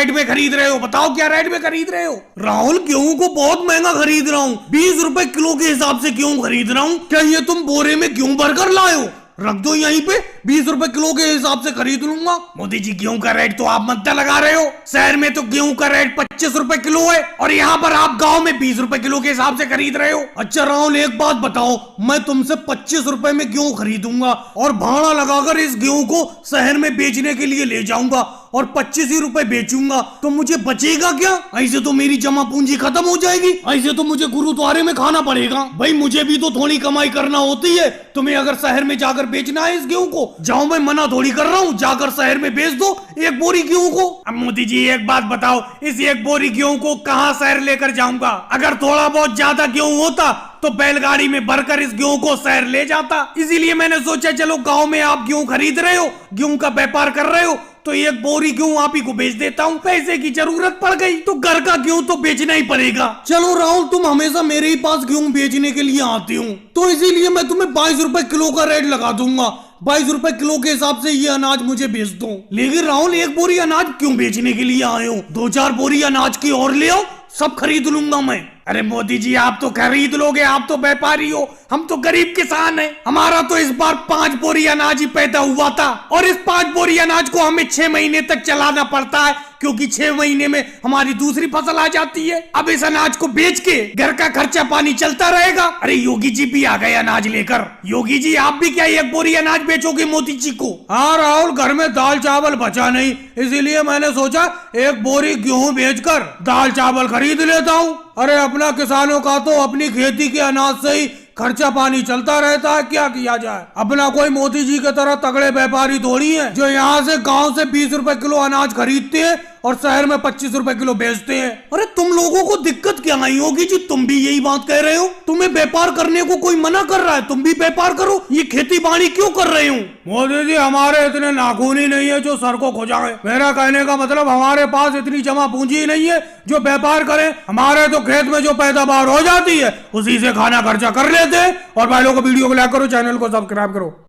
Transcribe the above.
Rate में खरीद रहे हो? बताओ क्या रेट में खरीद रहे हो? राहुल, गेहूं को बहुत महंगा खरीद रहा हूँ, 20 रुपए किलो के हिसाब से गेहूं खरीद रहा हूँ। क्या ये तुम बोरे में गेहूं भरकर लाए हो? रख दो यहीं पे, 20 रुपए किलो के हिसाब से खरीद लूंगा। मोदी जी, गेहूं का रेट तो आप मद्दा लगा रहे हो। शहर में तो गेहूं का रेट 25 रुपए किलो है और यहाँ पर आप गांव में 20 रुपए किलो के हिसाब से खरीद रहे हो। अच्छा राहुल, एक बात बताओ, मैं तुमसे 25 रुपए में गेहूं खरीदूंगा और भाड़ा लगाकर इस गेहूं को शहर में बेचने के लिए ले जाऊंगा और 25 ही रुपए बेचूंगा, तो मुझे बचेगा क्या? ऐसे तो मेरी जमा पूंजी खत्म हो जाएगी, ऐसे तो मुझे गुरुद्वारे में खाना पड़ेगा। भाई मुझे भी तो थोड़ी कमाई करना होती है। तुम्हें अगर शहर में जाकर बेचना है इस गेहूं को, जाओ, मैं मना थोड़ी कर रहा हूँ, जाकर शहर में बेच दो एक बोरी गेहूं को। अब मोदी जी एक बात बताओ, इस एक बोरी गेहूं को कहाँ शहर लेकर जाऊंगा? अगर थोड़ा बहुत ज्यादा गेहूं होता तो बैलगाड़ी में भरकर इस गेहूं को शहर ले जाता। इसीलिए मैंने सोचा चलो गांव में आप गेहूं खरीद रहे हो, गेहूं का व्यापार कर रहे हो, तो एक बोरी गेहूं आप ही को बेच देता हूँ। पैसे की जरूरत पड़ गई तो घर का गेहूं तो बेचना ही पड़ेगा। चलो राहुल, तुम हमेशा मेरे ही पास गेहूं बेचने के लिए आते हो, तो इसीलिए मैं तुम्हें 22 रुपए किलो का रेट लगा दूंगा। 22 रुपए किलो के हिसाब से ये अनाज मुझे बेच दो। लेकिन राहुल, एक बोरी अनाज क्यों बेचने के लिए आए हो? 2-4 बोरी अनाज की और ले आओ, सब खरीद लूंगा मैं। अरे मोदी जी, आप तो खरीद लोगे, आप तो व्यापारी हो, हम तो गरीब किसान हैं। हमारा तो इस बार 5 बोरी अनाज ही पैदा हुआ था और इस 5 बोरी अनाज को हमें 6 महीने तक चलाना पड़ता है, क्योंकि 6 महीने में हमारी दूसरी फसल आ जाती है। अब इस अनाज को बेच के घर का खर्चा पानी चलता रहेगा। अरे योगी जी भी आ गए अनाज लेकर। योगी जी, आप भी क्या एक बोरी अनाज बेचोगे मोदी जी को? हाँ राहुल, घर में दाल चावल बचा नहीं, इसीलिए मैंने सोचा एक बोरी गेहूं बेचकर दाल चावल खरीद लेता हूँ। अरे अपना किसानों का तो अपनी खेती के अनाज से ही खर्चा पानी चलता रहता है, क्या किया जाए। अपना कोई मोदी जी की तरह तगड़े व्यापारी थोड़ी है जो यहाँ से गांव से 20 रुपए किलो अनाज खरीदते हैं और शहर में 25 रुपए किलो बेचते हैं। अरे तुम लोगों को दिक्कत क्या आई होगी जी? तुम भी यही बात कह रहे हो? तुम्हें व्यापार करने को कोई मना कर रहा है? तुम भी व्यापार करो, ये खेती बाड़ी क्यों कर रहे हो? मोदी जी, हमारे इतने नाखून ही नहीं है जो सर को खुजाए। मेरा कहने का मतलब, हमारे पास इतनी जमा पूंजी ही नहीं है जो व्यापार करें। हमारे तो खेत में जो पैदावार हो जाती है उसी से खाना खर्चा कर लेते हैं। और भाई लोगों को वीडियो को लाइक करो, चैनल को सब्सक्राइब करो।